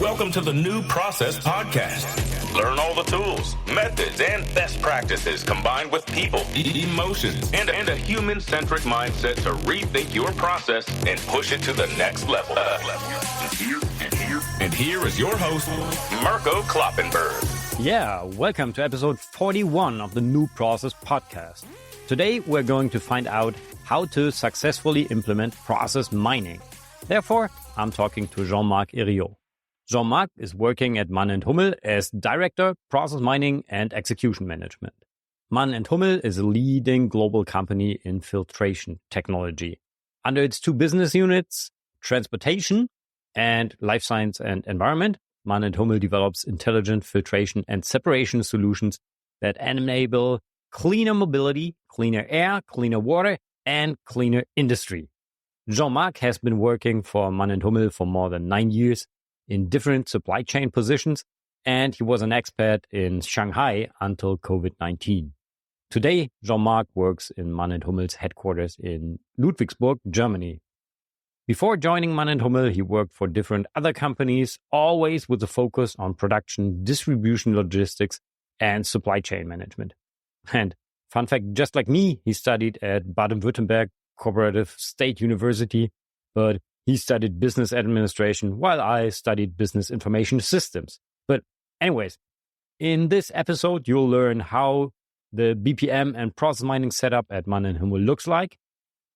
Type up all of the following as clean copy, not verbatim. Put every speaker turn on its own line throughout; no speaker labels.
Welcome to the New Process Podcast. Learn all the tools, methods, and best practices combined with people, emotions, and a human-centric mindset to rethink your process and push it to the next level. And here is your host, Mirko Kloppenberg.
Yeah, welcome to episode 41 of the New Process Podcast. Today, we're going to find out how to successfully implement process mining. Therefore, I'm talking to Jean-Marc Erieau. Jean-Marc is working at Mann & Hummel as Director, Process Mining and Execution Management. Mann & Hummel is a leading global company in filtration technology. Under its two business units, transportation and life science and environment, Mann & Hummel develops intelligent filtration and separation solutions that enable cleaner mobility, cleaner air, cleaner water, and cleaner industry. Jean-Marc has been working for Mann & Hummel for more than 9 years in different supply chain positions, and he was an expert in Shanghai until COVID-19. Today, Jean-Marc works in Mann & Hummel's headquarters in Ludwigsburg, Germany. Before joining Mann & Hummel, he worked for different other companies, always with a focus on production, distribution, logistics, and supply chain management. And fun fact, just like me, he studied at Baden-Württemberg Cooperative State University, but he studied business administration while I studied business information systems. But anyways, in this episode, you'll learn how the BPM and process mining setup at Mann & Hummel looks like,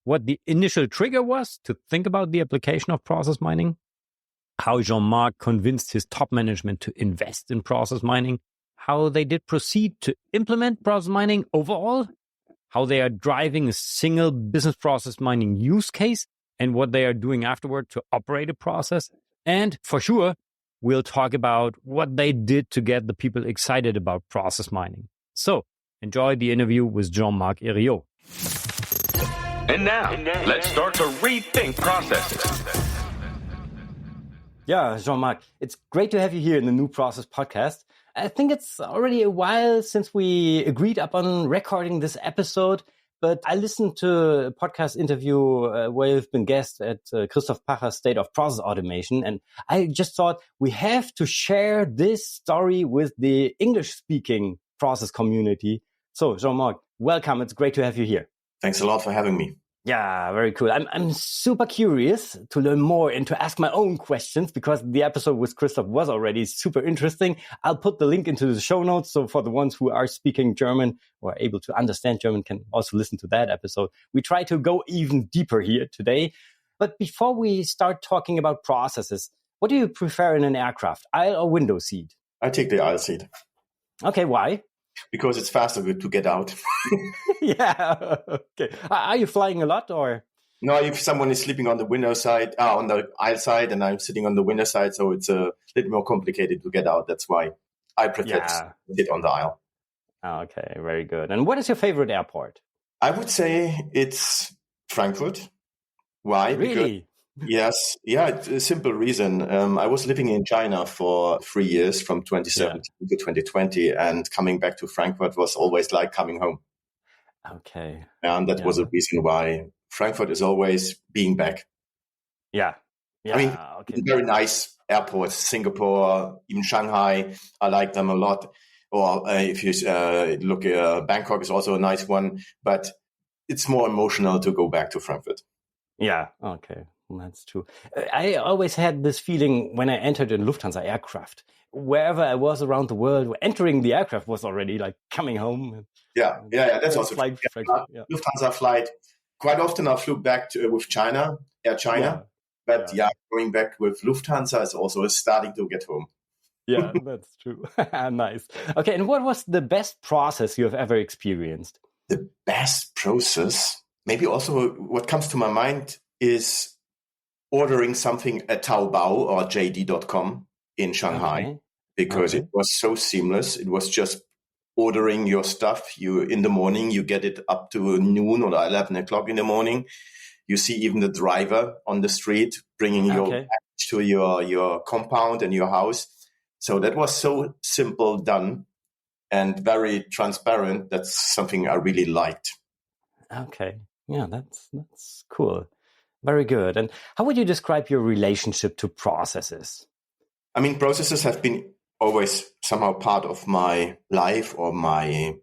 what the initial trigger was to think about the application of process mining, how Jean-Marc convinced his top management to invest in process mining, how they did proceed to implement process mining overall, how they are driving a single business process mining use case, and what they are doing afterward to operate a process. And for sure, we'll talk about what they did to get the people excited about process mining. So enjoy the interview with Jean-Marc Erieau.
And now, let's start to rethink processes.
Yeah, Jean-Marc, it's great to have you here in the New Process Podcast. I think it's already a while since we agreed upon recording this episode, but I listened to a podcast interview where you've been guest at Christoph Pacher's State of Process Automation, and I just thought we have to share this story with the English-speaking process community. So, Jean-Marc, welcome. It's great to have you here.
Thanks a lot for having me.
Yeah, very cool. I'm super curious to learn more and to ask my own questions because the episode with Christoph was already super interesting. I'll put the link into the show notes. So for the ones who are speaking German or able to understand German can also listen to that episode. We try to go even deeper here today. But before we start talking about processes, what do you prefer in an aircraft, aisle or window seat?
I take the aisle seat.
Okay, why?
Because it's faster to get out.
Yeah. Okay. Are you flying a lot or?
No, if someone is sleeping on the window side, on the aisle side, and I'm sitting on the window side, so it's a little more complicated to get out. That's why I prefer to sit on the aisle.
Okay, very good. And what is your favorite airport?
I would say it's Frankfurt. Why?
Really?
Yes. Yeah, it's a simple reason. I was living in China for 3 years from 2017 to 2020, and coming back to Frankfurt was always like coming home.
Okay.
And that was a reason why Frankfurt is always being back.
Yeah.
I mean, very nice airports, Singapore, even Shanghai. I like them a lot. Or if you look, Bangkok is also a nice one, but it's more emotional to go back to Frankfurt.
Yeah. Okay. That's true. I always had this feeling when I entered a Lufthansa aircraft. Wherever I was around the world, entering the aircraft was already like coming home.
Yeah. That's also true. Lufthansa flight. Quite often I flew back with Air China. But going back with Lufthansa is also starting to get home.
Yeah, that's true. Nice. Okay, and what was the best process you have ever experienced?
The best process? Maybe also what comes to my mind is ordering something at Taobao or JD.com in Shanghai, because it was so seamless. It was just ordering your stuff. In the morning, you get it up to noon or 11 o'clock in the morning. You see even the driver on the street bringing your package to your compound and your house. So that was so simple done and very transparent. That's something I really liked.
Okay. Yeah, that's cool. Very good. And how would you describe your relationship to processes?
I mean, processes have been always somehow part of my life or my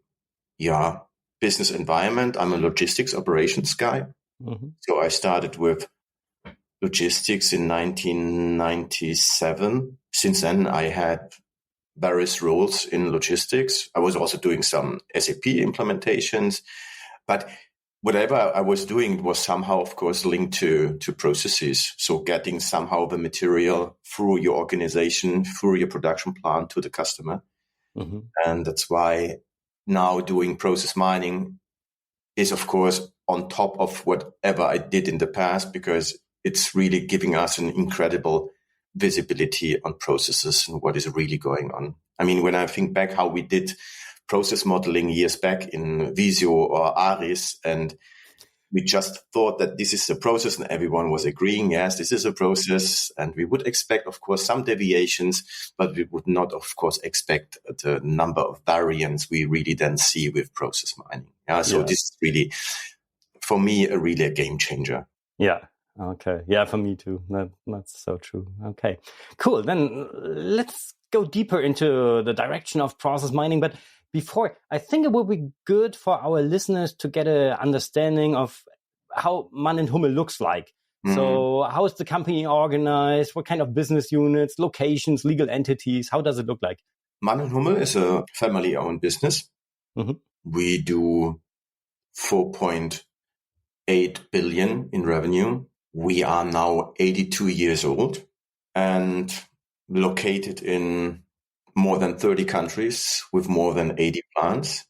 business environment. I'm a logistics operations guy. Mm-hmm. So I started with logistics in 1997. Since then, I had various roles in logistics. I was also doing some SAP implementations, but whatever I was doing was somehow, of course, linked to processes. So getting somehow the material through your organization, through your production plant to the customer. Mm-hmm. And that's why now doing process mining is, of course, on top of whatever I did in the past, because it's really giving us an incredible visibility on processes and what is really going on. I mean, when I think back how we did process modeling years back in Visio or Aris, and we just thought that this is a process and everyone was agreeing, yes, this is a process. And we would expect, of course, some deviations, but we would not, of course, expect the number of variants we really then see with process mining. So this is really, for me, really a game changer.
Yeah. Okay. Yeah, for me too. That's so true. Okay, cool. Then let's go deeper into the direction of process mining. But before, I think it would be good for our listeners to get an understanding of how Mann & Hummel looks like. Mm-hmm. So how is the company organized? What kind of business units, locations, legal entities? How does it look like?
Mann & Hummel is a family-owned business. Mm-hmm. We do 4.8 billion in revenue. We are now 82 years old and located in more than 30 countries with more than 80 plants.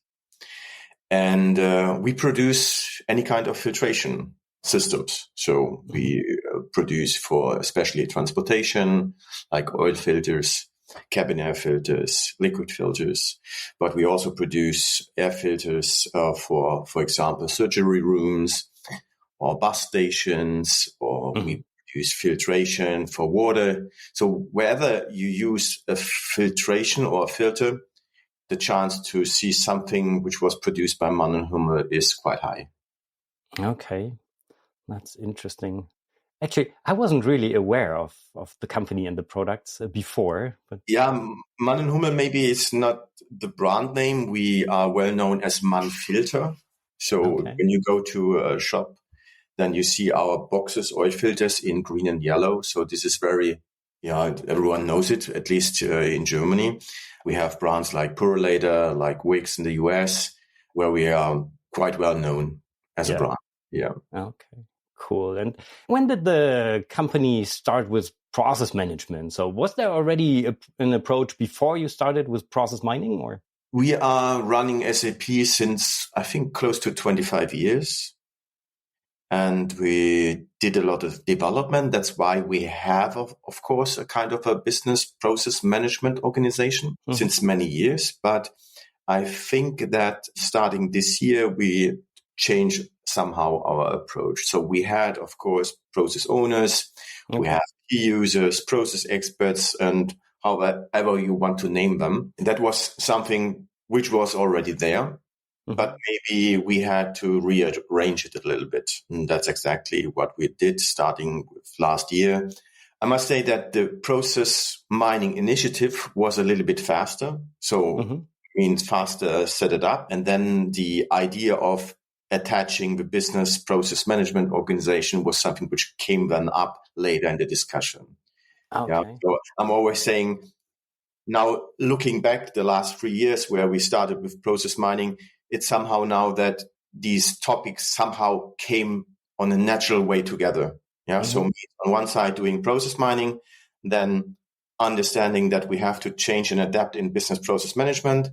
And we produce any kind of filtration systems. So we produce for especially transportation, like oil filters, cabin air filters, liquid filters. But we also produce air filters for example, surgery rooms, or bus stations, or we produce filtration for water. So wherever you use a filtration or a filter, the chance to see something which was produced by Mann & Hummel is quite high.
Okay, that's interesting. Actually, I wasn't really aware of the company and the products before. But
yeah, Mann & Hummel maybe is not the brand name. We are well known as Mann Filter. So when you go to a shop, then you see our boxes, oil filters in green and yellow. So this is very, everyone knows it, at least in Germany. We have brands like Purolator, like Wix in the US, where we are quite well known as a brand. Yeah.
Okay, cool. And when did the company start with process management? So was there already an approach before you started with process mining, or?
We are running SAP since, I think, close to 25 years. And we did a lot of development. That's why we have, of course, a kind of a business process management organization since many years. But I think that starting this year, we changed somehow our approach. So we had, of course, process owners, we have key users, process experts, and however you want to name them. And that was something which was already there. But maybe we had to rearrange it a little bit. And that's exactly what we did starting with last year. I must say that the process mining initiative was a little bit faster. So means faster set it up. And then the idea of attaching the business process management organization was something which came then up later in the discussion.
Okay.
Yeah. So I'm always saying, now looking back the last 3 years where we started with process mining, it's somehow now that these topics somehow came on a natural way together. Yeah. So on one side doing process mining, then understanding that we have to change and adapt in business process management,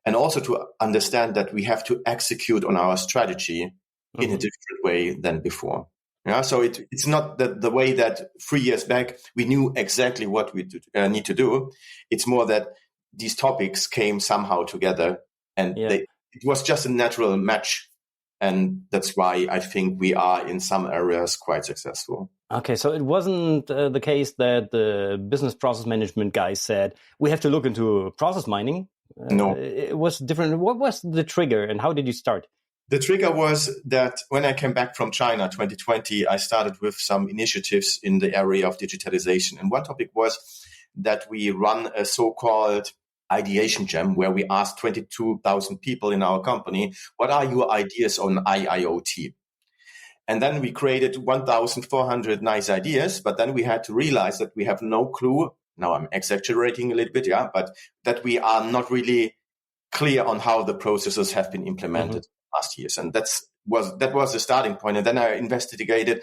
and also to understand that we have to execute on our strategy in a different way than before. Yeah. So it's not the way that 3 years back we knew exactly what we need to do. It's more that these topics came somehow together, and it was just a natural match. And that's why I think we are in some areas quite successful.
Okay, so it wasn't the case that the business process management guys said, we have to look into process mining.
No.
It was different. What was the trigger and how did you start?
The trigger was that when I came back from China 2020, I started with some initiatives in the area of digitalization. And one topic was that we run a so-called ideation jam where we ask 22,000 people in our company, what are your ideas on IIoT? And then we created 1,400 nice ideas, but then we had to realize that we have no clue. Now I'm exaggerating a little bit, but that we are not really clear on how the processes have been implemented last years. And that was the starting point. And then I investigated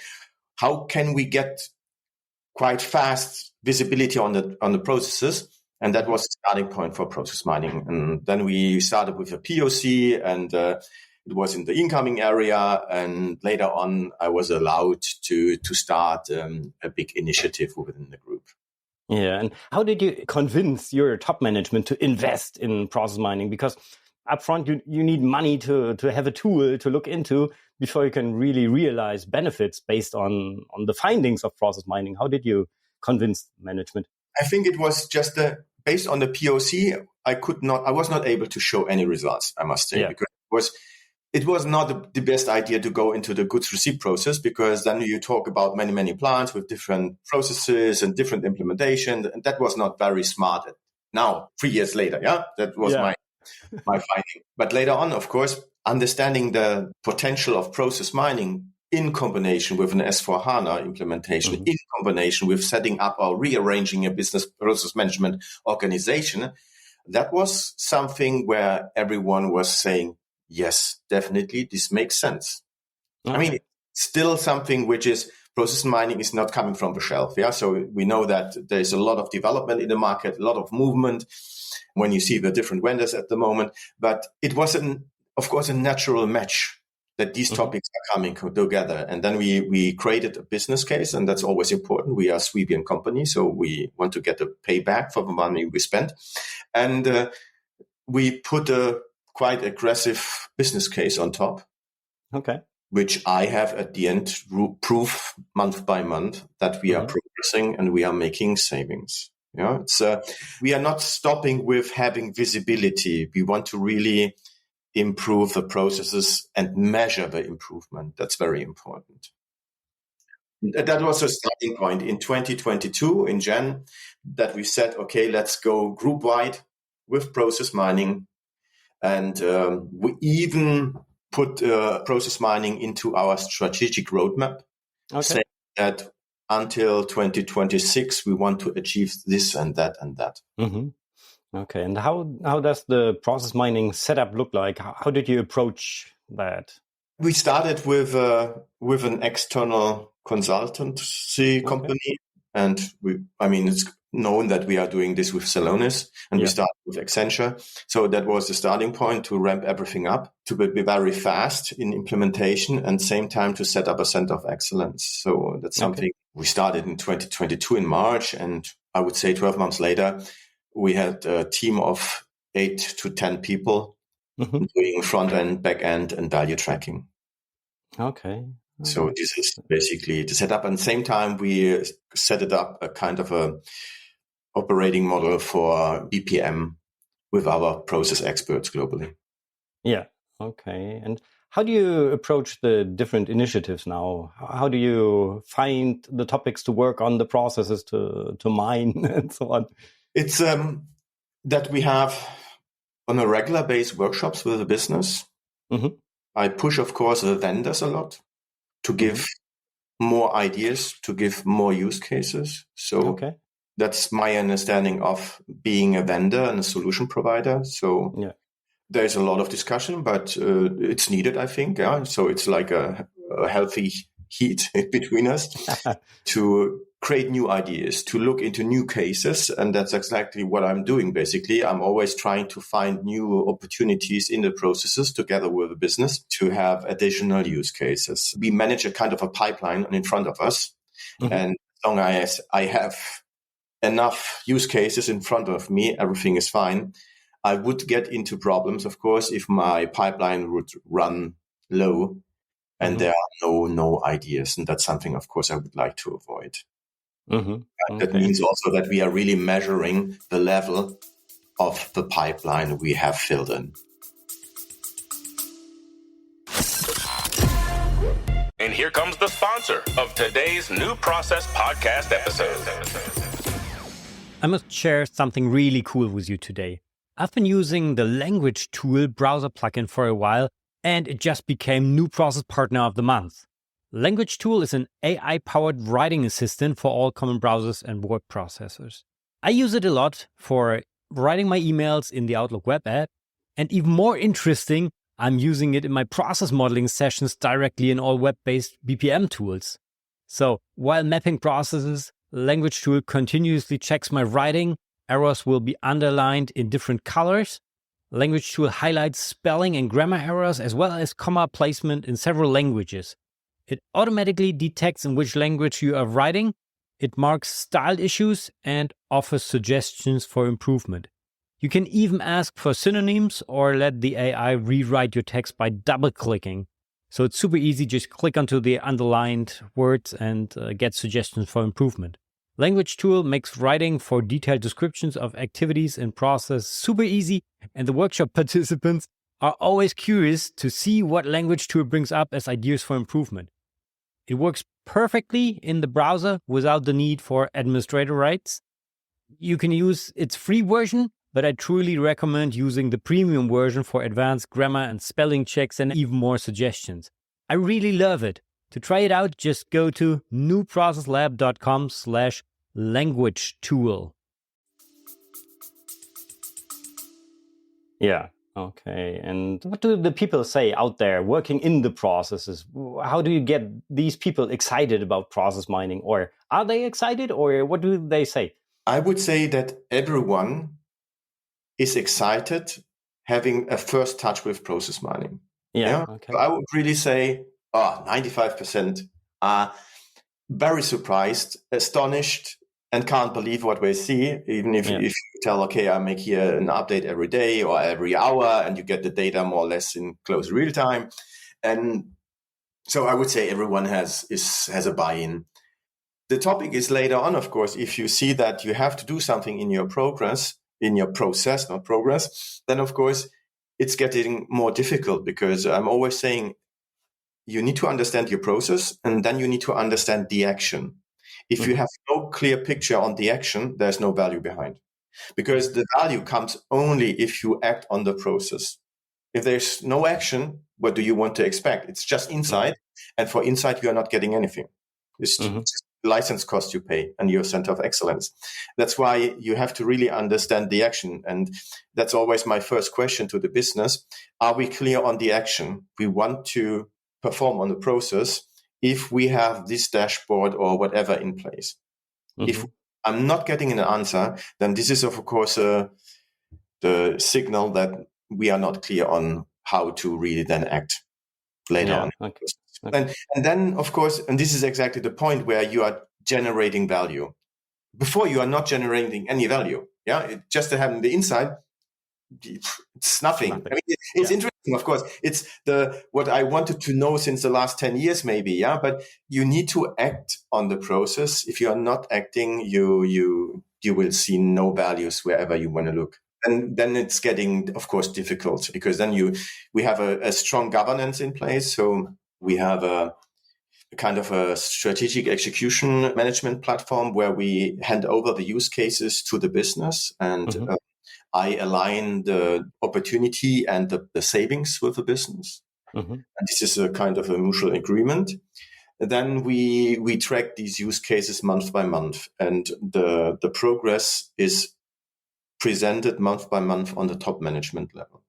how can we get quite fast visibility on the processes. And that was the starting point for process mining. And then we started with a POC, and it was in the incoming area. And later on, I was allowed to start a big initiative within the group.
Yeah. And how did you convince your top management to invest in process mining? Because upfront, you need money to have a tool to look into before you can really realize benefits based on the findings of process mining. How did you convince management?
I think it was just based on the POC. I was not able to show any results, I must say, because it was not the best idea to go into the goods receipt process, because then you talk about many, many plants with different processes and different implementation. And that was not very smart. Now, 3 years later, that was my finding. But later on, of course, understanding the potential of process mining in combination with an S/4HANA implementation, in combination with setting up or rearranging a business process management organization, that was something where everyone was saying, yes, definitely, this makes sense. Okay. I mean, it's still something which is process mining is not coming from the shelf. So we know that there's a lot of development in the market, a lot of movement when you see the different vendors at the moment. But it was, of course, a natural match that these topics are coming together. And then we created a business case, and that's always important. We are a Swebian company, so we want to get a payback for the money we spent. And we put a quite aggressive business case on top. Okay. Which I have at the end proof month by month that we are progressing and we are making savings. We are not stopping with having visibility. We want to really improve the processes and measure the improvement. That's very important. That was a starting point in 2022 in Jan that we said, okay, let's go group wide with process mining. And we even put process mining into our strategic roadmap, saying that until 2026, we want to achieve this and that and that.
Okay. And how does the process mining setup look like? How did you approach that?
We started with an external consultancy company. And it's known that we are doing this with Celonis, and we started with Accenture. So that was the starting point to ramp everything up, to be very fast in implementation, and same time to set up a center of excellence. So that's something we started in 2022 in March. And I would say 12 months later, we had a team of 8 to 10 people doing front end, back end, and value tracking. Okay. So this is basically the setup. And at the same time, we set it up a kind of a operating model for BPM with our process experts globally. Yeah. Okay. And how do you approach the different initiatives now? How do you find the topics to work on, the processes to mine and so on? It's that we have on a regular basis workshops with the business. I push, of course, the vendors a lot to give more ideas, to give more use cases. So that's my understanding of being a vendor and a solution provider. So there's a lot of discussion, but it's needed, I think. So it's like a healthy heat between us to create new ideas, to look into new cases. And that's exactly what I'm doing, basically. I'm always trying to find new opportunities in the processes together with the business to have additional use cases. We manage a kind of a pipeline in front of us. And as long as I have enough use cases in front of me, everything is fine. I would get into problems, of course, if my pipeline would run low and there are no ideas. And that's something, of course, I would like to avoid. That means also that we are really measuring the level of the pipeline we have filled in.
And here comes the sponsor of today's New Process podcast episode.
I must share something really cool with you today. I've been using the Language Tool browser plugin for a while, and it just became New Process Partner of the Month. Language Tool is an AI-powered writing assistant for all common browsers and word processors. I use it a lot for writing my emails in the Outlook web app, and even more interesting, I'm using it in my process modeling sessions directly in all web-based BPM tools. So while mapping processes, Language Tool continuously checks my writing. Errors will be underlined in different colors. Language Tool highlights spelling and grammar errors as well as comma placement in several languages. It automatically detects in which language you are writing. It marks style issues and offers suggestions for improvement. You can even ask for synonyms or let the AI rewrite your text by double-clicking. So it's super easy, just click onto the underlined words and get suggestions for improvement. Language Tool makes writing for detailed descriptions of activities and process super easy, and the workshop participants are always curious to see what Language Tool brings up as ideas for improvement. It works perfectly in the browser without the need for administrator rights. You can use its free version, but I truly recommend using the premium version for advanced grammar and spelling checks and even more suggestions. I really love it. To try it out, just go to newprocesslab.com/language tool. Yeah, okay. And what do the people say out there working in the processes? How do you get these people excited about process mining? Or are they excited, or what do they say?
I would say that everyone is excited having a first touch with process mining.
Yeah. Okay.
So I would really say 95% are very surprised, astonished, and can't believe what they see. Even if you tell, okay, I make here an update every day or every hour, and you get the data more or less in close real time. And so I would say everyone has a buy-in. The topic is later on, of course, if you see that you have to do something in your process, not progress, then of course it's getting more difficult, because I'm always saying you need to understand your process, and then you need to understand the action. If you have no clear picture on the action, there's no value behind, because the value comes only if you act on the process. If there's no action, what do you want to expect? It's just insight, and for insight, you are not getting anything. It's just license cost you pay and your center of excellence. That's why you have to really understand the action. And that's always my first question to the business. Are we clear on the action? We want to perform on the process if we have this dashboard or whatever in place. If I'm not getting an answer, then this is, of course, the signal that we are not clear on how to really then act later on.
Okay.
And then, of course, and this is exactly the point where you are generating value. Before, you are not generating any value. Just having the insight, it's nothing. I mean, it's interesting, of course. It's what I wanted to know since the last 10 years, maybe. But you need to act on the process. If you are not acting, you will see no values wherever you want to look. And then it's getting, of course, difficult, because then we have a strong governance in place. So we have a kind of a strategic execution management platform where we hand over the use cases to the business, and I align the opportunity and the savings with the business. And this is a kind of a mutual agreement. Then we track these use cases month by month, and the progress is presented month by month on the top management level.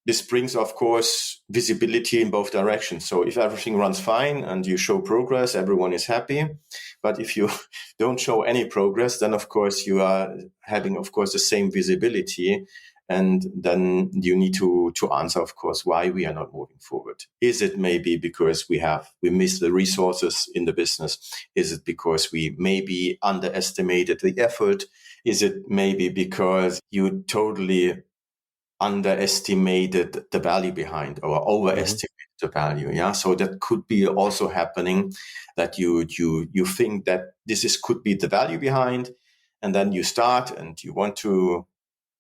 This brings, of course, visibility in both directions. So if everything runs fine and you show progress, everyone is happy. But if you don't show any progress, then, of course, you are having, of course, the same visibility. And then you need to answer, of course, why we are not moving forward. Is it maybe because we miss the resources in the business? Is it because we maybe underestimated the effort? Is it maybe because you totally underestimated the value behind, or overestimated the value? So that could be also happening, that you think that could be the value behind, and then you start and you want to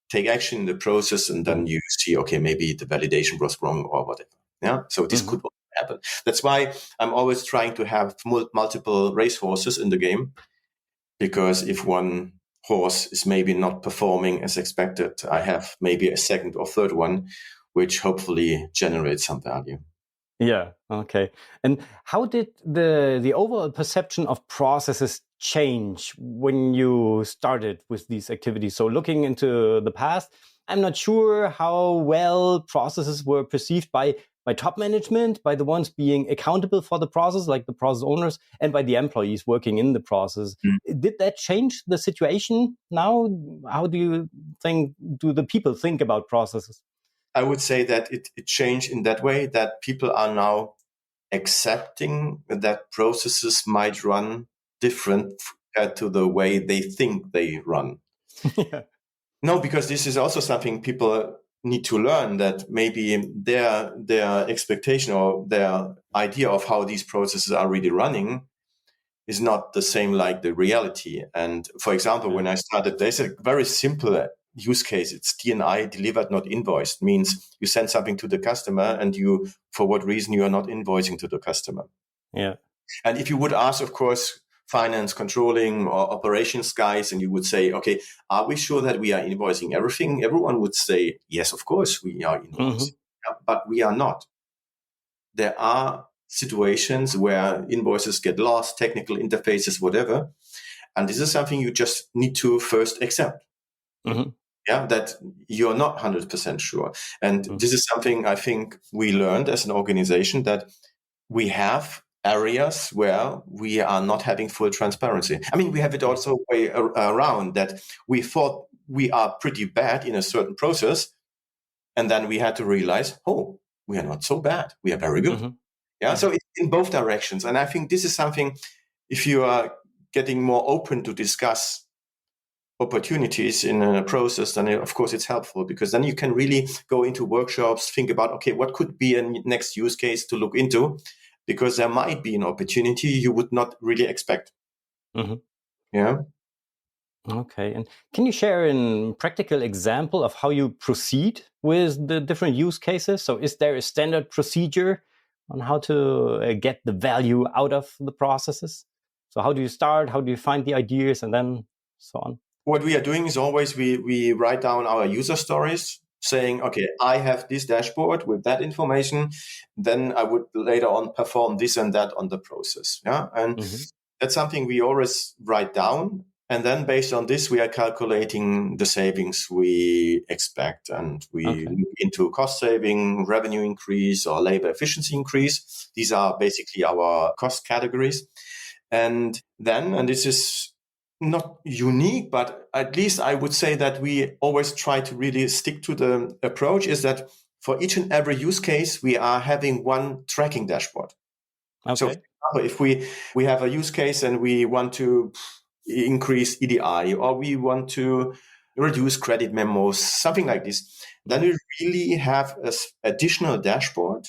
take action in the process, and then you see, okay, maybe the validation was wrong or whatever. So this could happen. That's why I'm always trying to have multiple racehorses in the game, because if one horse is maybe not performing as expected, I have maybe a second or third one, which hopefully generates some value.
Yeah. Okay. And how did the overall perception of processes change when you started with these activities? So looking into the past, I'm not sure how well processes were perceived by top management, by the ones being accountable for the process, like the process owners, and by the employees working in the process. Did that change the situation now? How do you think, do the people think about processes?
I would say that it changed in that way that people are now accepting that processes might run different compared to the way they think they run.
Yeah.
No, because this is also something people need to learn, that maybe their expectation or their idea of how these processes are really running is not the same like the reality. And for example, when I started, there's a very simple use case. It's D&I, delivered not invoiced, means you send something to the customer and you, for what reason you are not invoicing to the customer.
Yeah.
And if you would ask, of course, finance, controlling or operations guys, and you would say, okay, are we sure that we are invoicing everything? Everyone would say, yes, of course we are invoicing, but we are not. There are situations where invoices get lost, technical interfaces, whatever. And this is something you just need to first accept. Yeah, that you're not 100% sure. And this is something I think we learned as an organization, that we have areas where we are not having full transparency. I mean, we have it also way around, that we thought we are pretty bad in a certain process. And then we had to realize, oh, we are not so bad. We are very good. Yeah. So it's in both directions. And I think this is something, if you are getting more open to discuss opportunities in a process, then of course it's helpful, because then you can really go into workshops, think about, okay, what could be a next use case to look into, because there might be an opportunity you would not really expect. Yeah.
Okay. And can you share a practical example of how you proceed with the different use cases? So is there a standard procedure on how to get the value out of the processes? So how do you start? How do you find the ideas, and then so on?
What we are doing is always we write down our user stories, saying, okay, I have this dashboard with that information. Then I would later on perform this and that on the process. Yeah. And that's something we always write down. And then based on this, we are calculating the savings we expect. And we look into cost saving, revenue increase, or labor efficiency increase. These are basically our cost categories. And then, and this is not unique, but at least I would say that we always try to really stick to the approach, is that for each and every use case, we are having one tracking dashboard. So for example, if we have a use case and we want to increase EDI, or we want to reduce credit memos, something like this, then we really have an additional dashboard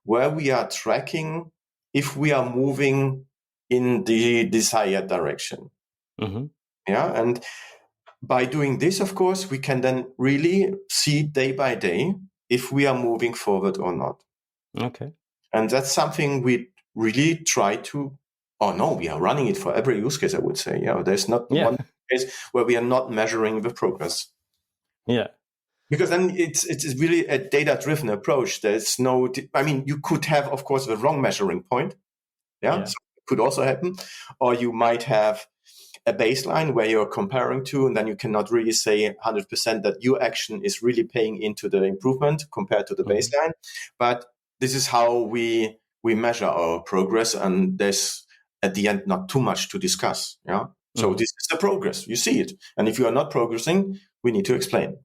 where we are tracking if we are moving in the desired direction. Yeah. And by doing this, of course, we can then really see day by day if we are moving forward or not.
Okay.
And that's something we really try to, we are running it for every use case, I would say. Yeah. There's not one case where we are not measuring the progress.
Yeah.
Because then it's really a data-driven approach. There's you could have, of course, the wrong measuring point. Yeah. So it could also happen. Or you might have a baseline where you're comparing to, and then you cannot really say 100% that your action is really paying into the improvement compared to the baseline. But this is how we measure our progress, and there's at the end not too much to discuss. Yeah. So this is the progress. You see it. And if you are not progressing, we need to explain.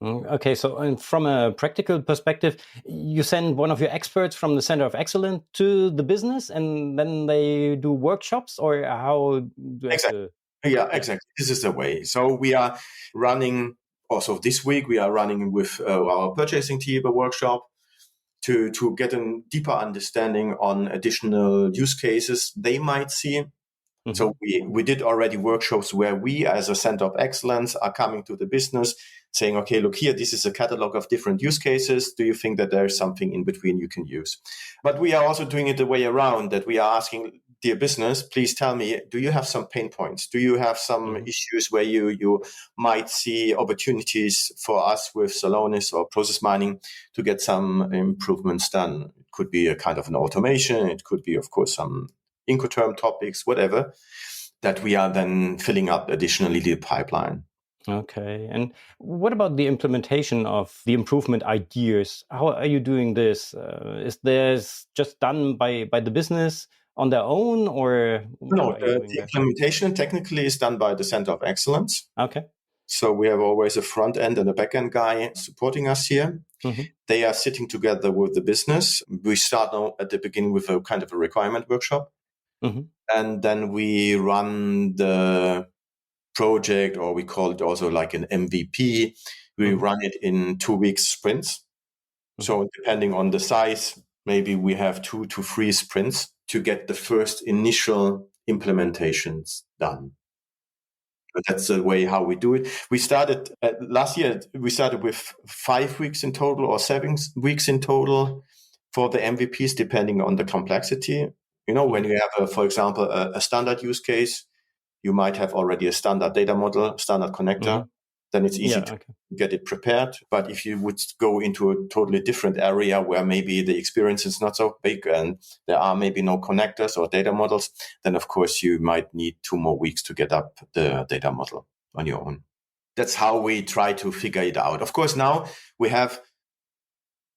Okay, so from a practical perspective, you send one of your experts from the Center of Excellence to the business, and then they do workshops, or how do
exactly? Exactly. This is the way. So we are running, also this week, we are running with our purchasing team a workshop to get a deeper understanding on additional use cases they might see. So we did already workshops where we, as a Center of Excellence, are coming to the business saying, okay, look here, this is a catalog of different use cases. Do you think that there's something in between you can use? But we are also doing it the way around, that we are asking, dear business, please tell me, do you have some pain points? Do you have some issues where you might see opportunities for us with Salonis or process mining to get some improvements done? It could be a kind of an automation. It could be, of course, some Incoterm topics, whatever, that we are then filling up additionally the pipeline.
Okay. And what about the implementation of the improvement ideas? How are you doing this? Is this just done by the business on their own, or
No,
what are you doing
the
there?
implementation technically is done by the Center of Excellence.
Okay.
So we have always a front end and a back end guy supporting us here. They are sitting together with the business. We start now at the beginning with a kind of a requirement workshop. And then we run the project, or we call it also like an MVP. We run it in 2 weeks sprints. So depending on the size, maybe we have 2 to 3 sprints to get the first initial implementations done. But that's the way how we do it. We started last year. We started with 5 weeks in total or 7 weeks in total for the MVPs, depending on the complexity. When you have, for example, a standard use case, you might have already a standard data model, standard connector. Then it's easy to get it prepared. But if you would go into a totally different area where maybe the experience is not so big and there are maybe no connectors or data models, then of course you might need 2 more weeks to get up the data model on your own. That's how we try to figure it out. Of course, now we have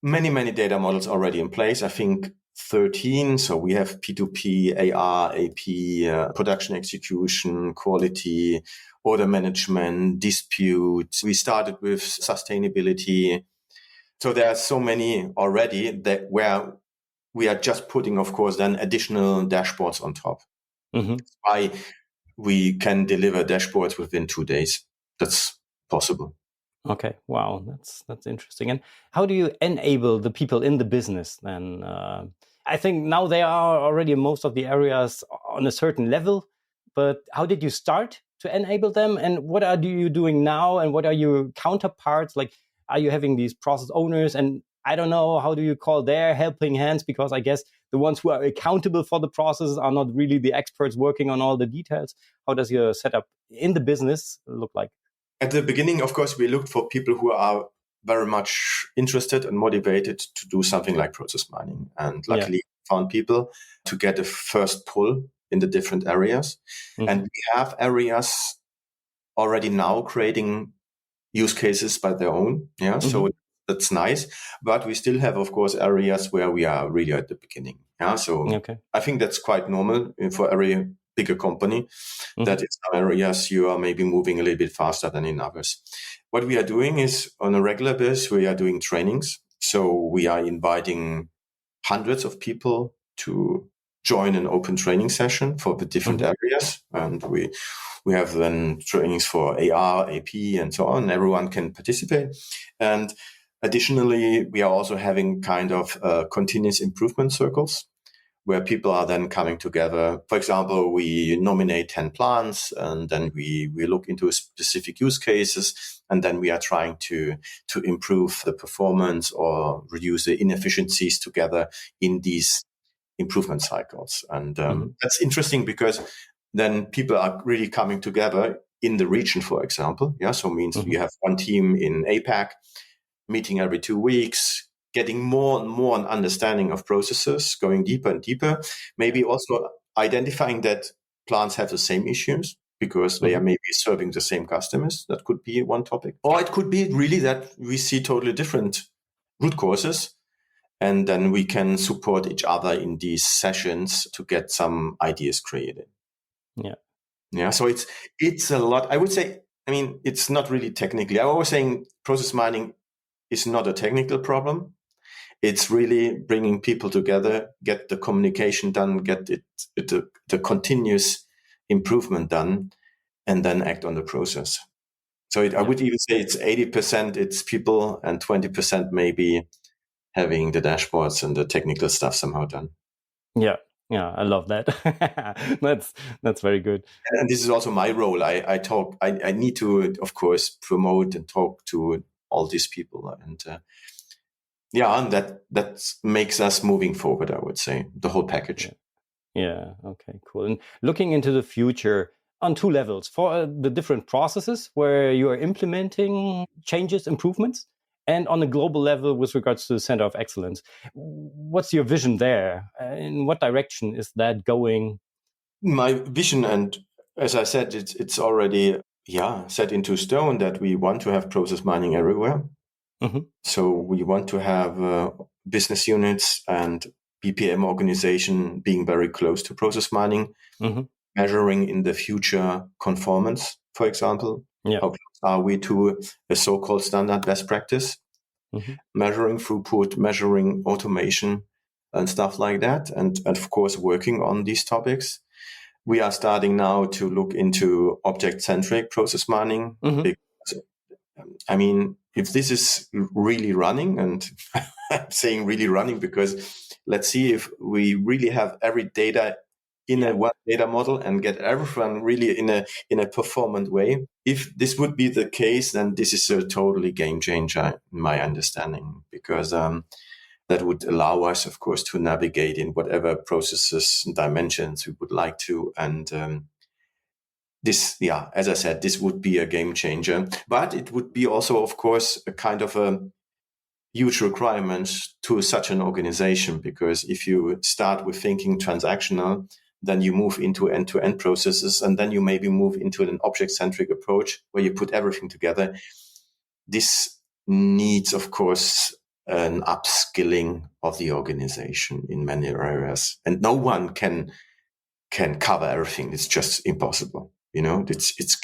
many, many data models already in place. I think 13. So we have P2P, AR, AP, production execution, quality, order management, disputes. We started with sustainability. So there are so many already that where we are just putting, of course, then additional dashboards on top. That's why we can deliver dashboards within 2 days. That's possible.
Okay. Wow. That's interesting. And how do you enable the people in the business then? I think now they are already in most of the areas on a certain level, but how did you start to enable them? And what are you doing now? And what are your counterparts? Like, are you having these process owners? And I don't know, how do you call their helping hands? Because I guess the ones who are accountable for the process are not really the experts working on all the details. How does your setup in the business look like?
At the beginning, of course, we looked for people who are very much interested and motivated to do something like process mining. And luckily found people to get a first pull in the different areas. And we have areas already now creating use cases by their own. So that's nice. But we still have, of course, areas where we are really at the beginning. So I think that's quite normal for every bigger company, that in some areas you are maybe moving a little bit faster than in others. What we are doing is, on a regular basis, we are doing trainings. So we are inviting hundreds of people to join an open training session for the different areas. And we have then trainings for AR, AP, and so on. Everyone can participate. And additionally, we are also having kind of continuous improvement circles, where people are then coming together. For example, we nominate 10 plants, and then we look into specific use cases, and then we are trying to improve the performance or reduce the inefficiencies together in these improvement cycles. And that's interesting, because then people are really coming together in the region, for example. So it means you have one team in APAC meeting every 2 weeks, getting more and more an understanding of processes, going deeper and deeper, maybe also identifying that plants have the same issues because they are maybe serving the same customers. That could be one topic. Or it could be really that we see totally different root causes, and then we can support each other in these sessions to get some ideas created. So it's a lot. I would say, it's not really technically. I'm always saying process mining is not a technical problem. It's really bringing people together, get the communication done, get the continuous improvement done, and then act on the process. So I would even say it's 80% it's people and 20% maybe having the dashboards and the technical stuff somehow done.
Yeah, I love that. That's very good.
And this is also my role. I need to, of course, promote and talk to all these people, and and that makes us moving forward, I would say, the whole package.
Yeah. Okay, cool. And looking into the future on two levels for the different processes where you are implementing changes, improvements, and on a global level with regards to the Center of Excellence. What's your vision there? In what direction is that going?
My vision, and as I said, it's already set into stone that we want to have process mining everywhere.
Mm-hmm.
So we want to have business units and BPM organization being very close to process mining,
Mm-hmm.
measuring in the future conformance, for example.
Yeah.
How close are we to a so-called standard best practice?
Mm-hmm.
Measuring throughput, measuring automation and stuff like that. And of course, working on these topics. We are starting now to look into object-centric process mining.
Mm-hmm.
Because, I mean, if this is really running, and I'm saying really running because let's see if we really have every data in a one data model and get everyone really in a performant way. If this would be the case, then this is a totally game changer in my understanding, because that would allow us, of course, to navigate in whatever processes and dimensions we would like to. And this, as I said, this would be a game changer. But it would be also, of course, a kind of a huge requirement to such an organization, because if you start with thinking transactional, then you move into end-to-end processes, and then you maybe move into an object-centric approach where you put everything together. This needs, of course, an upskilling of the organization in many areas, and no one can cover everything. It's just impossible. It's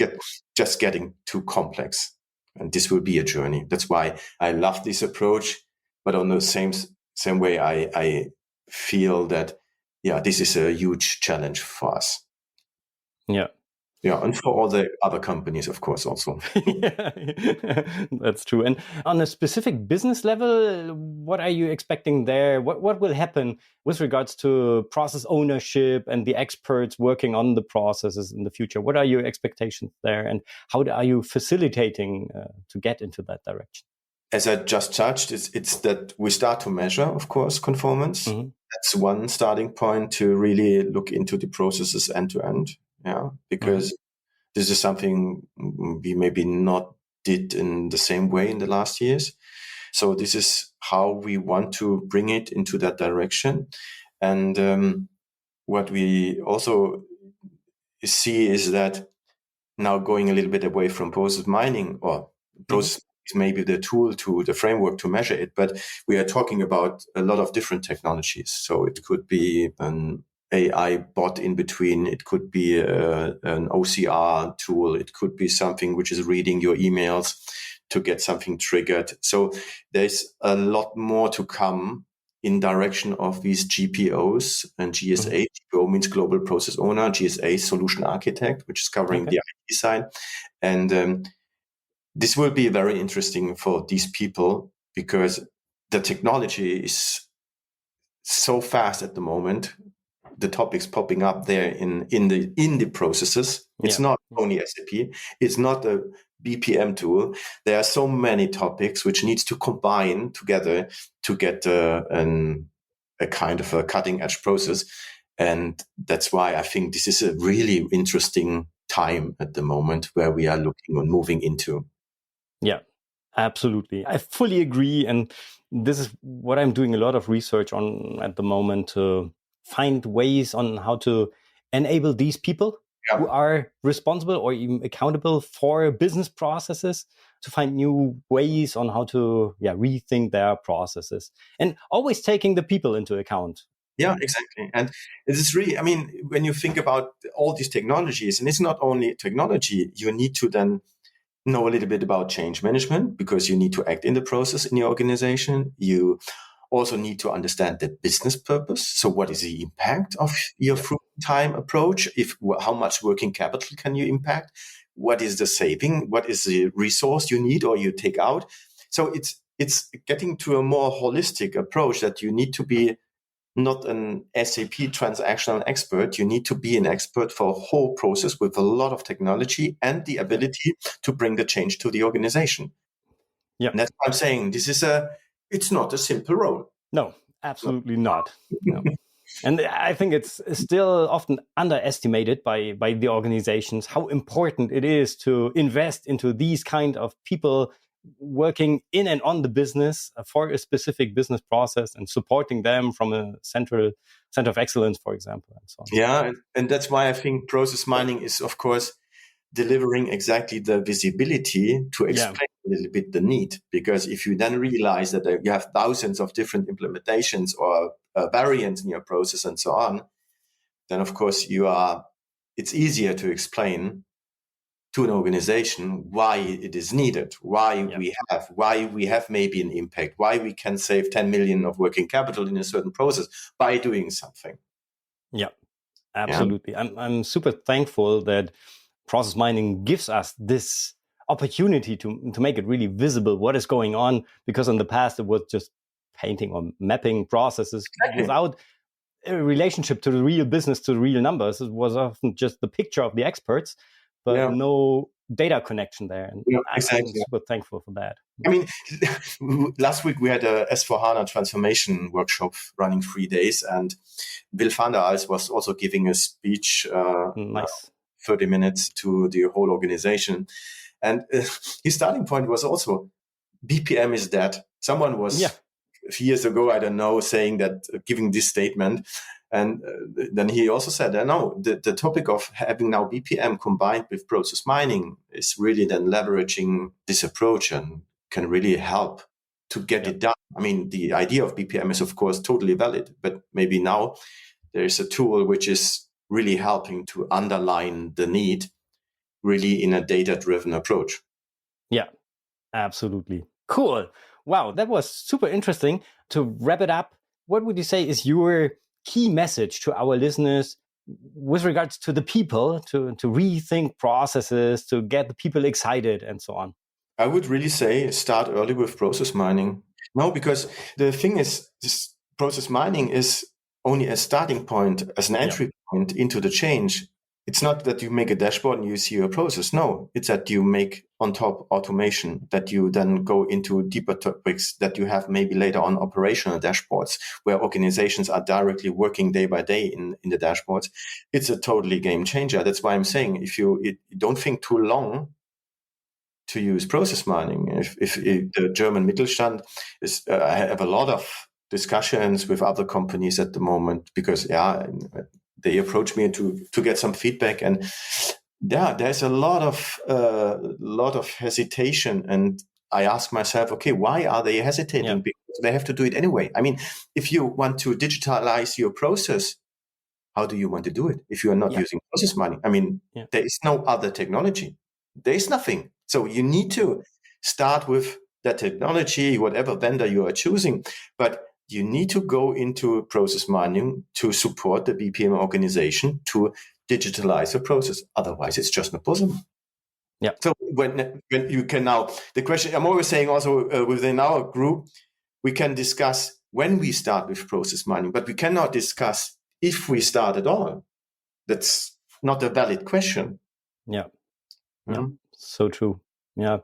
just getting too complex, and this will be a journey. That's why I love this approach, but on the same way, I feel that this is a huge challenge for us. Yeah, and for all the other companies, of course, also.
That's true. And on a specific business level, what are you expecting there? What will happen with regards to process ownership and the experts working on the processes in the future? What are your expectations there, and how are you facilitating to get into that direction?
As I just touched, it's that we start to measure, of course, conformance. Mm-hmm. That's one starting point to really look into the processes end to end. Yeah, because this is something we maybe not did in the same way in the last years. So this is how we want to bring it into that direction. And what we also see is that now going a little bit away from process mining, or process is maybe the tool to the framework to measure it, but we are talking about a lot of different technologies. So it could be an AI bot in between. It could be an OCR tool. It could be something which is reading your emails to get something triggered. So there's a lot more to come in direction of these GPOs and GSA. GPO means Global Process Owner, GSA Solution Architect, which is covering the IT side. And this will be very interesting for these people, because the technology is so fast at the moment. The topics popping up there in the processes. It's not only SAP. It's not a BPM tool. There are so many topics which needs to combine together to get a kind of a cutting edge process. And that's why I think this is a really interesting time at the moment where we are looking and moving into.
Yeah, absolutely. I fully agree. And this is what I'm doing a lot of research on at the moment, to find ways on how to enable these people who are responsible or even accountable for business processes to find new ways on how to rethink their processes, and always taking the people into account.
Yeah, exactly. And it is really, I mean, when you think about all these technologies, and it's not only technology, you need to then know a little bit about change management, because you need to act in the process in your organization. You also need to understand the business purpose. So what is the impact of your time approach? How much working capital can you impact? What is the saving? What is the resource you need or you take out? So it's getting to a more holistic approach, that you need to be not an SAP transactional expert. You need to be an expert for a whole process with a lot of technology and the ability to bring the change to the organization. Yeah, and that's why I'm saying this is it's not a simple role.
No, absolutely not. No. And I think it's still often underestimated by the organizations how important it is to invest into these kind of people working in and on the business for a specific business process and supporting them from a center of excellence, for example, and so on.
Yeah, and that's why I think process mining is, of course, delivering exactly the visibility to explain a little bit the need. Because if you then realize that you have thousands of different implementations or variants in your process and so on, then of course it's easier to explain to an organization why it is needed, why we have maybe an impact, why we can save 10 million of working capital in a certain process by doing something.
Yeah, absolutely. Yeah. I'm super thankful that process mining gives us this opportunity to make it really visible what is going on, because in the past it was just painting or mapping processes without a relationship to the real business, to the real numbers. It was often just the picture of the experts, but no data connection there. And I'm super thankful for that.
I mean, last week we had a S4HANA transformation workshop running 3 days, and Bill van der Als was also giving a speech, 30 minutes to the whole organization. And his starting point was also, BPM is dead. Someone was a few years ago, I don't know, saying that, giving this statement. And then he also said, no, the topic of having now BPM combined with process mining is really then leveraging this approach and can really help to get it done. I mean, the idea of BPM is, of course, totally valid, but maybe now there is a tool which is really helping to underline the need really in a data-driven approach.
Yeah, absolutely. Cool. Wow, that was super interesting. To wrap it up, what would you say is your key message to our listeners with regards to the people, to rethink processes, to get the people excited and so on?
I would really say start early with process mining. No, because the thing is, this process mining is only a starting point, as an entry point into the change. It's not that you make a dashboard and you see your process. No, it's that you make on top automation, that you then go into deeper topics, that you have maybe later on operational dashboards where organizations are directly working day by day in the dashboards. It's a totally game changer. That's why I'm saying if you don't think too long to use process mining. If the German Mittelstand is, I have a lot of discussions with other companies at the moment because they approach me to get some feedback, and there's a lot of hesitation, and I ask myself, okay, why are they hesitating? Because they have to do it anyway. I mean, if you want to digitalize your process, how do you want to do it if you are not using process mining? I mean, there is no other technology. There is nothing. So you need to start with that technology, whatever vendor you are choosing, but you need to go into process mining to support the BPM organization to digitalize the process. Otherwise, it's just not possible.
Yeah.
So when you can now, the question I'm always saying also within our group, we can discuss when we start with process mining, but we cannot discuss if we start at all. That's not a valid question.
Yeah. Yeah. So true. Yeah.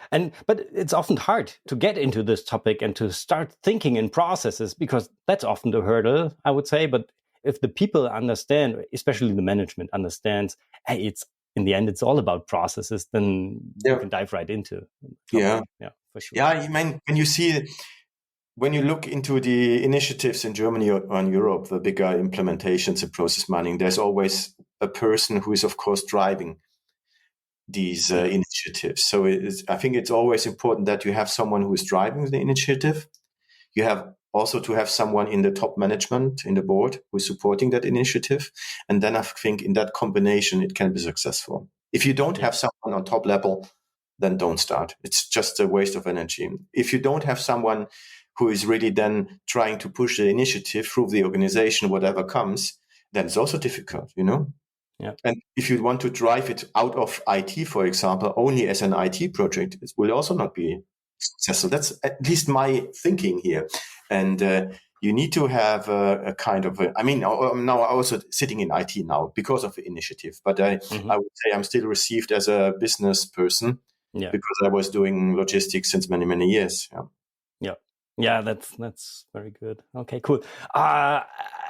But it's often hard to get into this topic and to start thinking in processes, because that's often the hurdle, I would say. But if the people understand, especially the management understands, hey, it's in the end, it's all about processes, then you can dive right into it.
Yeah,
for sure.
Yeah, I mean, when you look into the initiatives in Germany or in Europe, the bigger implementations of process mining, there's always a person who is, of course, driving these initiatives. So I think it's always important that you have someone who is driving the initiative. You have also to have someone in the top management, in the board, who is supporting that initiative. And then I think in that combination, it can be successful. If you don't have someone on top level, then don't start. It's just a waste of energy. If you don't have someone who is really then trying to push the initiative through the organization, whatever comes, then it's also difficult,
Yeah.
And if you want to drive it out of IT, for example, only as an IT project, it will also not be successful. That's at least my thinking here. And you need to have a kind of, now I'm also sitting in IT now because of the initiative, but I would say I'm still received as a business person because I was doing logistics since many, many years.
Yeah, that's very good. Okay, cool.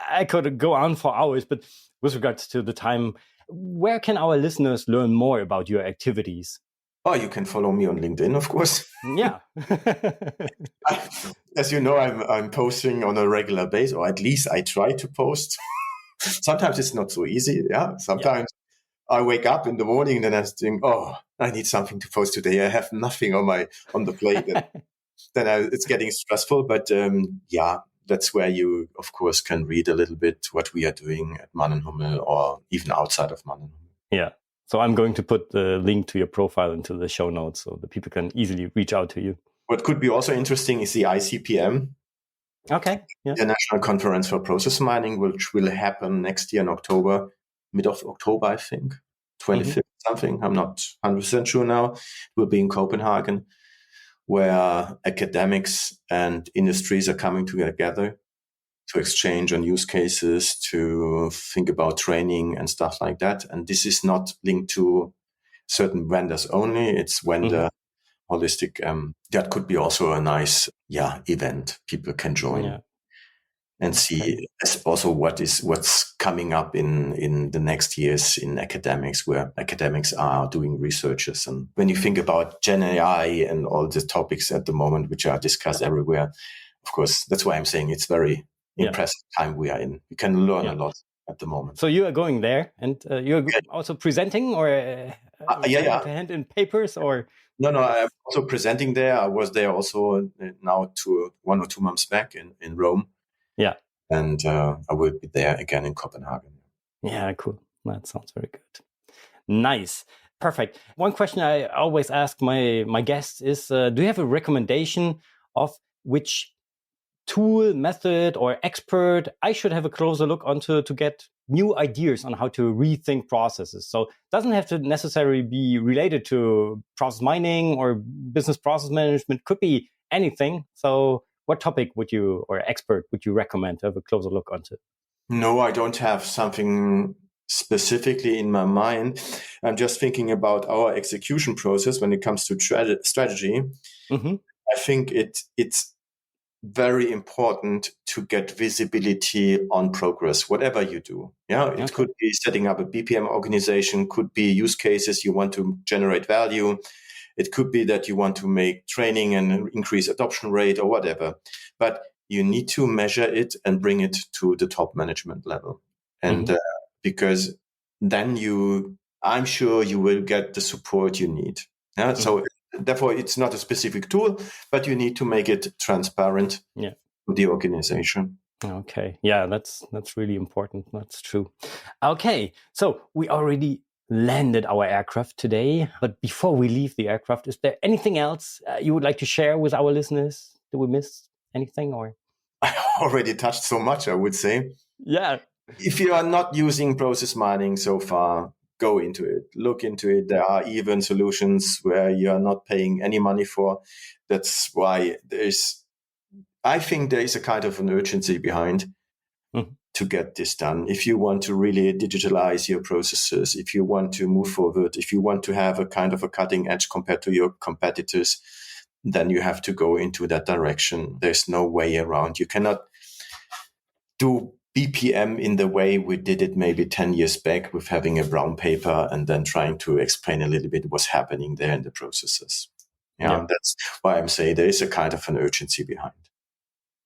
I could go on for hours, but with regards to the time, where can our listeners learn more about your activities?
Oh, you can follow me on LinkedIn, of course.
Yeah.
As you know, I'm posting on a regular basis, or at least I try to post. Sometimes it's not so easy. Yeah. Sometimes I wake up in the morning and then I think, oh, I need something to post today. I have nothing on the plate. And then it's getting stressful. But that's where you, of course, can read a little bit what we are doing at Mannenhummel or even outside of Mannenhummel.
Yeah. So I'm going to put the link to your profile into the show notes so the people can easily reach out to you.
What could be also interesting is the ICPM.
Okay. Yeah.
The National Conference for Process Mining, which will happen next year in October, mid of October, I think, 25th something. I'm not 100% sure now. It will be in Copenhagen, where academics and industries are coming together to exchange on use cases, to think about training and stuff like that. And this is not linked to certain vendors only. It's vendor holistic. That could be also a nice event people can join and see also what's coming up in the next years in academics, where academics are doing researches. And when you think about Gen AI and all the topics at the moment which are discussed everywhere, of course, that's why I'm saying it's very impressive time we are in. We can learn a lot at the moment.
So you are going there, and you're also presenting, or hand in papers, or
no, I'm also presenting there. I was there also now 1 or 2 months back in Rome.
Yeah,
and I will be there again in Copenhagen.
Yeah, cool. That sounds very good. Nice. Perfect. One question I always ask my guests is, do you have a recommendation of which tool, method, or expert I should have a closer look onto to get new ideas on how to rethink processes? So it doesn't have to necessarily be related to process mining or business process management. Could be anything. So what topic or expert would you recommend to have a closer look onto?
No, I don't have something specifically in my mind. I'm just thinking about our execution process when it comes to strategy. I think it's very important to get visibility on progress, whatever you do. It could be setting up a BPM organization, could be use cases you want to generate value. It could be that you want to make training and increase adoption rate or whatever. But you need to measure it and bring it to the top management level. And because then I'm sure you will get the support you need. So therefore, it's not a specific tool, but you need to make it transparent to the organization.
Okay. Yeah, that's really important. That's true. Okay. So we already landed our aircraft today. But before we leave the aircraft, is there anything else you would like to share with our listeners? Did we miss anything, or?
I already touched so much, I would say.
Yeah.
If you are not using process mining so far, go into it, look into it. There are even solutions where you are not paying any money for. That's why I think there is a kind of an urgency behind to get this done. If you want to really digitalize your processes, if you want to move forward, if you want to have a kind of a cutting edge compared to your competitors, then you have to go into that direction. There's no way around. You cannot do BPM in the way we did it maybe 10 years back, with having a brown paper and then trying to explain a little bit what's happening there in the processes. That's why I'm saying there is a kind of an urgency behind.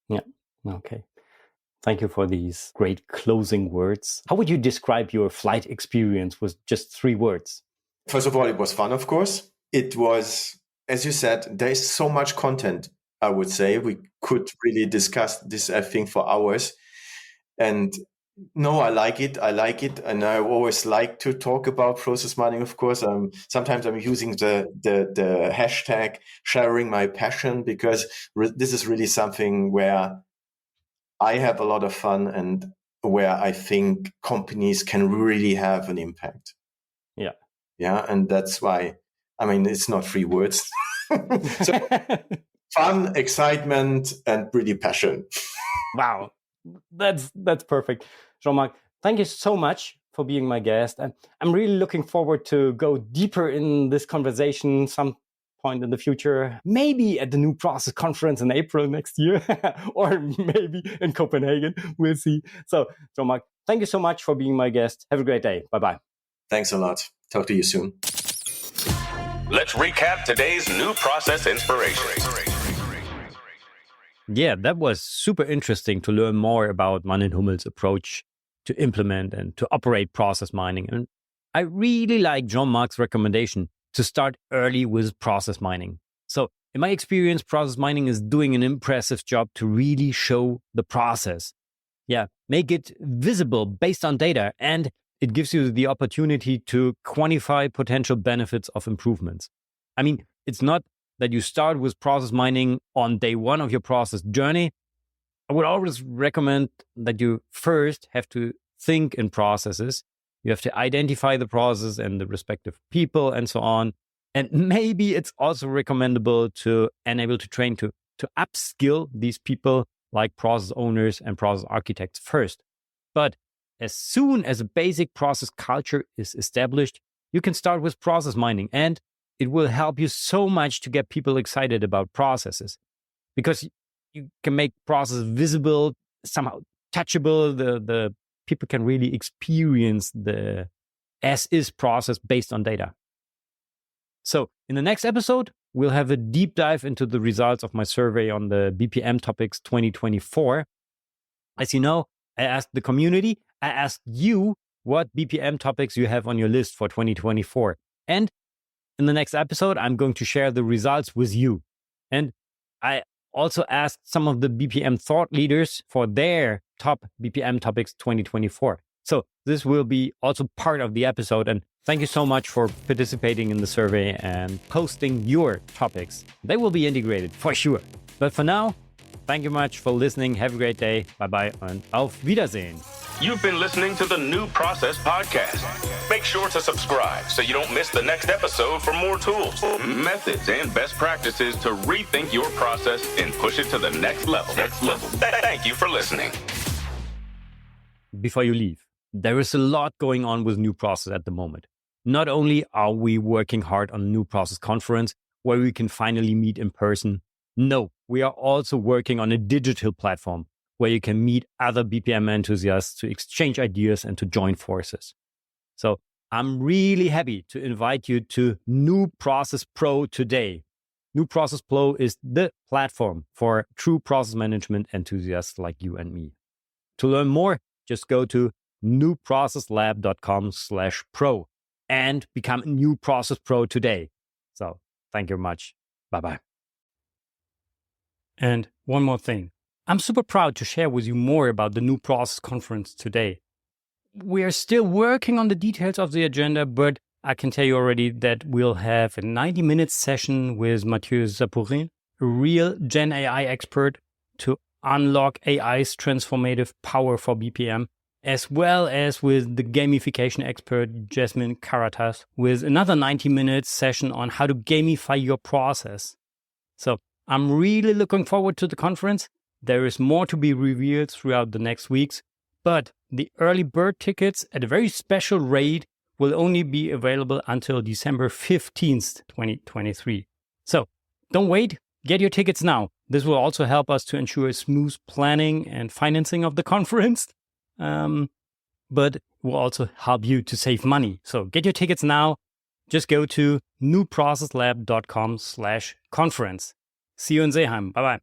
Yeah. Okay. Thank you for these great closing words. How would you describe your flight experience with just 3 words?
First of all, it was fun, of course. It was, as you said, there is so much content, I would say. We could really discuss this, I think, for hours. And no, I like it. And I always like to talk about process mining, of course. Sometimes I'm using the hashtag sharing my passion, because this is really something where I have a lot of fun and where I think companies can really have an impact. Yeah. And that's why, it's not 3 words. So, fun, excitement, and really passion.
Wow. That's perfect. Jean-Marc, thank you so much for being my guest. And I'm really looking forward to go deeper in this conversation some point in the future, maybe at the New Process Conference in April next year, or maybe in Copenhagen. We'll see. So, Jean-Marc, thank you so much for being my guest. Have a great day. Bye-bye.
Thanks a lot. Talk to you soon.
Let's recap today's New Process inspiration.
Yeah, that was super interesting to learn more about Manin Hummel's approach to implement and to operate process mining. And I really like Jean-Marc's recommendation to start early with process mining. So in my experience, process mining is doing an impressive job to really show the process. Yeah, make it visible based on data, and it gives you the opportunity to quantify potential benefits of improvements. I mean, it's not that you start with process mining on day one of your process journey. I would always recommend that you first have to think in processes. You have to identify the process and the respective people and so on. And maybe it's also recommendable to enable to train to upskill these people like process owners and process architects first. But as soon as a basic process culture is established, you can start with process mining, and it will help you so much to get people excited about processes, because you can make process visible, somehow touchable. The people can really experience the as-is process based on data. So in the next episode, we'll have a deep dive into the results of my survey on the BPM Topics 2024. As you know, I asked the community, I asked you what BPM topics you have on your list for 2024. And in the next episode, I'm going to share the results with you. And I also asked some of the BPM thought leaders for their top BPM topics 2024. So this will be also part of the episode. And thank you so much for participating in the survey and posting your topics. They will be integrated for sure. But for now, thank you much for listening. Have a great day. Bye-bye and auf Wiedersehen.
You've been listening to the New Process Podcast. Make sure to subscribe so you don't miss the next episode for more tools, methods, and best practices to rethink your process and push it to the next level. Thank you for listening.
Before you leave, there is a lot going on with New Process at the moment. Not only are we working hard on the New Process Conference, where we can finally meet in person. No, we are also working on a digital platform where you can meet other BPM enthusiasts to exchange ideas and to join forces. So I'm really happy to invite you to New Process Pro today. New Process Pro is the platform for true process management enthusiasts like you and me. To learn more, just go to newprocesslab.com/pro and become a New Process Pro today. So thank you very much. Bye-bye. And one more thing. I'm super proud to share with you more about the New Process Conference today. We are still working on the details of the agenda, but I can tell you already that we'll have a 90-minute session with Mathieu Zapourin, a real Gen AI expert, to unlock AI's transformative power for BPM, as well as with the gamification expert Jasmine Karatas with another 90-minute session on how to gamify your process. So I'm really looking forward to the conference. There is more to be revealed throughout the next weeks, but the early bird tickets at a very special rate will only be available until December 15th, 2023. So don't wait, get your tickets now. This will also help us to ensure smooth planning and financing of the conference, but will also help you to save money. So get your tickets now. Just go to newprocesslab.com/conference. See you in Seeheim. Bye-bye.